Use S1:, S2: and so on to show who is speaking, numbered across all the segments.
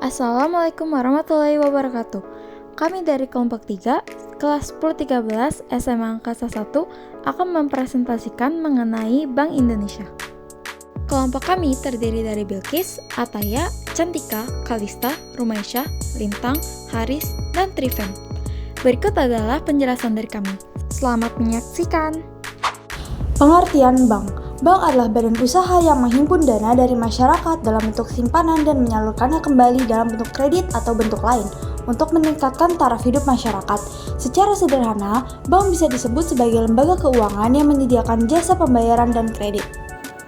S1: Assalamualaikum warahmatullahi wabarakatuh. Kami dari kelompok 3, kelas 10-13 SMA Angkasa 1 akan mempresentasikan mengenai Bank Indonesia. Kelompok kami terdiri dari Bilkis, Ataya, Cantika, Kalista, Rumaisyah, Lintang, Haris, dan Triven. Berikut adalah penjelasan dari kami. Selamat menyaksikan.
S2: Pengertian bank. Bank adalah badan usaha yang menghimpun dana dari masyarakat dalam bentuk simpanan dan menyalurkannya kembali dalam bentuk kredit atau bentuk lain untuk meningkatkan taraf hidup masyarakat. Secara sederhana, bank bisa disebut sebagai lembaga keuangan yang menyediakan jasa pembayaran dan kredit.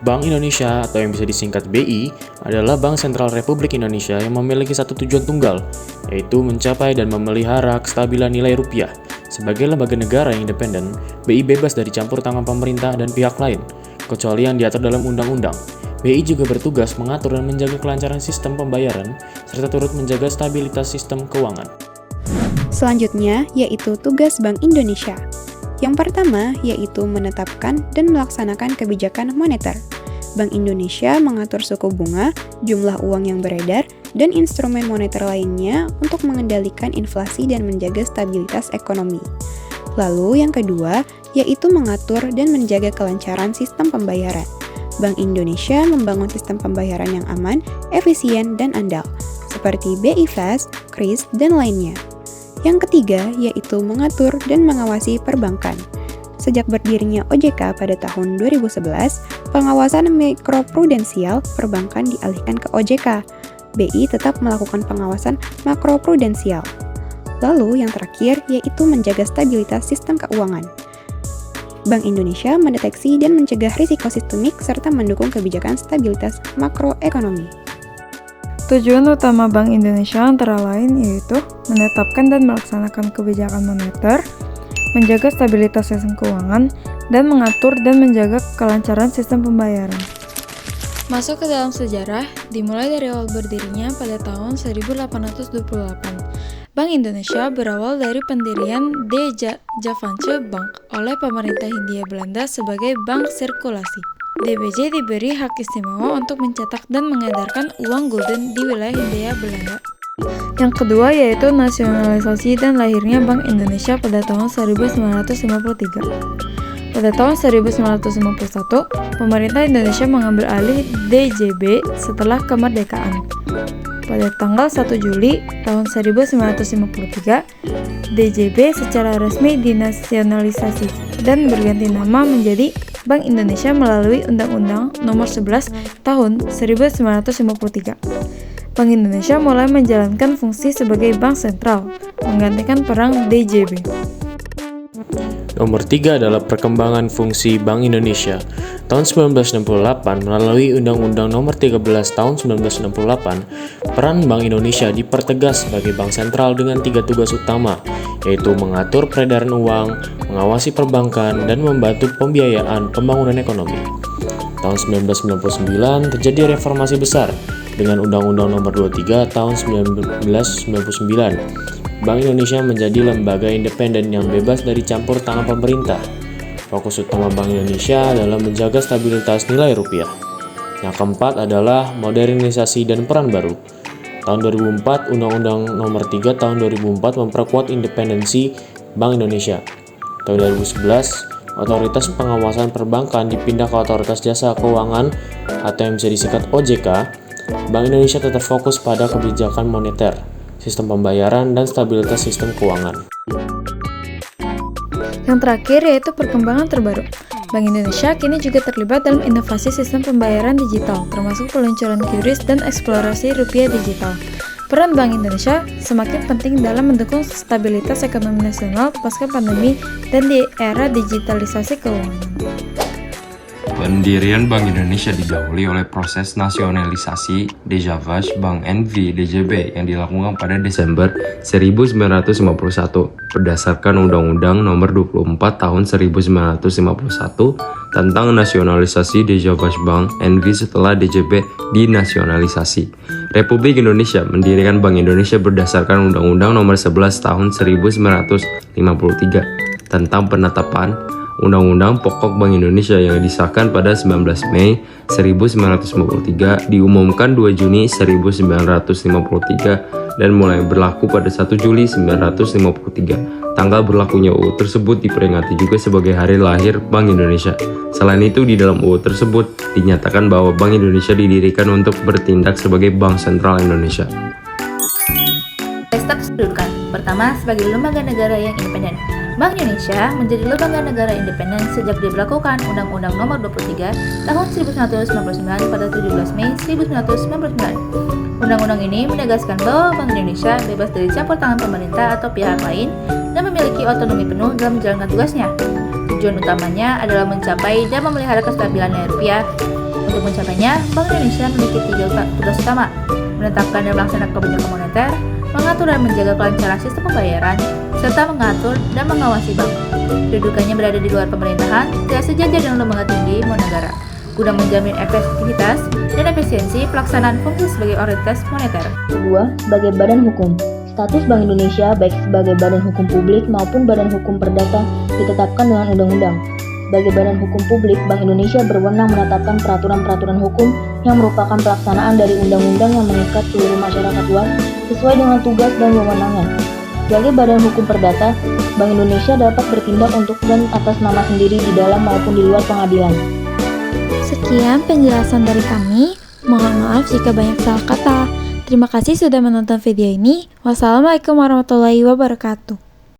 S3: Bank Indonesia atau yang bisa disingkat BI adalah Bank Sentral Republik Indonesia yang memiliki satu tujuan tunggal, yaitu mencapai dan memelihara kestabilan nilai rupiah. Sebagai lembaga negara yang independen, BI bebas dari campur tangan pemerintah dan pihak lain, kecuali yang diatur dalam undang-undang. BI juga bertugas mengatur dan menjaga kelancaran sistem pembayaran, serta turut menjaga stabilitas sistem keuangan.
S4: Selanjutnya, yaitu tugas Bank Indonesia. Yang pertama, yaitu menetapkan dan melaksanakan kebijakan moneter. Bank Indonesia mengatur suku bunga, jumlah uang yang beredar, dan instrumen moneter lainnya untuk mengendalikan inflasi dan menjaga stabilitas ekonomi. Lalu yang kedua, yaitu mengatur dan menjaga kelancaran sistem pembayaran. Bank Indonesia membangun sistem pembayaran yang aman, efisien, dan andal, seperti BI Fast, KRIS, dan lainnya. Yang ketiga, yaitu mengatur dan mengawasi perbankan. Sejak berdirinya OJK pada tahun 2011, pengawasan mikroprudensial perbankan dialihkan ke OJK. BI tetap melakukan pengawasan makroprudensial. Lalu yang terakhir, yaitu menjaga stabilitas sistem keuangan. Bank Indonesia mendeteksi dan mencegah risiko sistemik serta mendukung kebijakan stabilitas makroekonomi.
S1: Tujuan utama Bank Indonesia antara lain yaitu menetapkan dan melaksanakan kebijakan moneter, menjaga stabilitas sistem keuangan, dan mengatur dan menjaga kelancaran sistem pembayaran. Masuk ke dalam sejarah, dimulai dari awal berdirinya pada tahun 1828. Bank Indonesia berawal dari pendirian De Javance Bank oleh pemerintah Hindia Belanda sebagai bank sirkulasi. DBJ diberi hak istimewa untuk mencetak dan mengedarkan uang gulden di wilayah Hindia Belanda. Yang kedua yaitu nasionalisasi dan lahirnya Bank Indonesia pada tahun 1953. Pada tahun 1951, pemerintah Indonesia mengambil alih DJB setelah kemerdekaan. Pada tanggal 1 Juli tahun 1953, DJB secara resmi dinasionalisasi dan berganti nama menjadi Bank Indonesia melalui Undang-Undang Nomor 11 Tahun 1953. Bank Indonesia mulai menjalankan fungsi sebagai bank sentral, menggantikan peran DJB.
S3: Nomor 3 adalah perkembangan fungsi Bank Indonesia. Tahun 1968, melalui Undang-Undang Nomor 13 Tahun 1968, peran Bank Indonesia dipertegas sebagai bank sentral dengan 3 tugas utama, yaitu mengatur peredaran uang, mengawasi perbankan, dan membantu pembiayaan pembangunan ekonomi. Tahun 1999 terjadi reformasi besar dengan Undang-Undang Nomor 23 Tahun 1999. Bank Indonesia menjadi lembaga independen yang bebas dari campur tangan pemerintah. Fokus utama Bank Indonesia adalah menjaga stabilitas nilai rupiah. Yang keempat adalah modernisasi dan peran baru. Tahun 2004, Undang-Undang Nomor 3 Tahun 2004 memperkuat independensi Bank Indonesia. Tahun 2011, Otoritas Pengawasan Perbankan dipindah ke Otoritas Jasa Keuangan atau yang bisa disingkat OJK. Bank Indonesia tetap fokus pada kebijakan moneter, sistem pembayaran, dan stabilitas sistem keuangan.
S1: Yang terakhir yaitu perkembangan terbaru. Bank Indonesia kini juga terlibat dalam inovasi sistem pembayaran digital, termasuk peluncuran QRIS dan eksplorasi rupiah digital. Peran Bank Indonesia semakin penting dalam mendukung stabilitas ekonomi nasional pasca pandemi dan di era digitalisasi keuangan.
S5: Pendirian Bank Indonesia didahului oleh proses nasionalisasi Dejavage Bank NV DJB yang dilakukan pada Desember 1951 berdasarkan Undang-Undang Nomor 24 Tahun 1951 tentang nasionalisasi Dejavage Bank NV setelah DJB dinasionalisasi. Republik Indonesia mendirikan Bank Indonesia berdasarkan Undang-Undang Nomor 11 Tahun 1953 tentang penetapan Undang-Undang Pokok Bank Indonesia yang disahkan pada 19 Mei 1953 diumumkan 2 Juni 1953 dan mulai berlaku pada 1 Juli 1953. Tanggal berlakunya UU tersebut diperingati juga sebagai hari lahir Bank Indonesia. Selain itu, di dalam UU tersebut dinyatakan bahwa Bank Indonesia didirikan untuk bertindak sebagai Bank Sentral Indonesia.
S6: Status kedudukan. Pertama, sebagai lembaga negara yang independen. Bank Indonesia menjadi lembaga negara independen sejak diberlakukan Undang-Undang Nomor 23 Tahun 1999 pada 17 Mei 1999. Undang-undang ini menegaskan bahwa Bank Indonesia bebas dari campur tangan pemerintah atau pihak lain dan memiliki otonomi penuh dalam menjalankan tugasnya. Tujuan utamanya adalah mencapai dan memelihara kestabilan nilai rupiah. Untuk mencapainya, Bank Indonesia memiliki 3 tugas utama: menetapkan dan melaksanakan kebijakan moneter, mengatur dan menjaga kelancaran sistem pembayaran, serta mengatur dan mengawasi bank. Kedudukannya berada di luar pemerintahan, tidak sejajar dengan lembaga tinggi negara, guna menjamin efektivitas dan efisiensi pelaksanaan fungsi sebagai otoritas moneter.
S7: Kedua, sebagai badan hukum. Status Bank Indonesia baik sebagai badan hukum publik maupun badan hukum perdata ditetapkan dengan undang-undang. Sebagai badan hukum publik, Bank Indonesia berwenang menetapkan peraturan-peraturan hukum yang merupakan pelaksanaan dari undang-undang yang mengikat seluruh masyarakat luas sesuai dengan tugas dan wewenangnya. Sebagai badan hukum perdata, Bank Indonesia dapat bertindak untuk dan atas nama sendiri di dalam maupun di luar pengadilan.
S1: Sekian penjelasan dari kami. Mohon maaf jika banyak salah kata. Terima kasih sudah menonton video ini. Wassalamualaikum warahmatullahi wabarakatuh.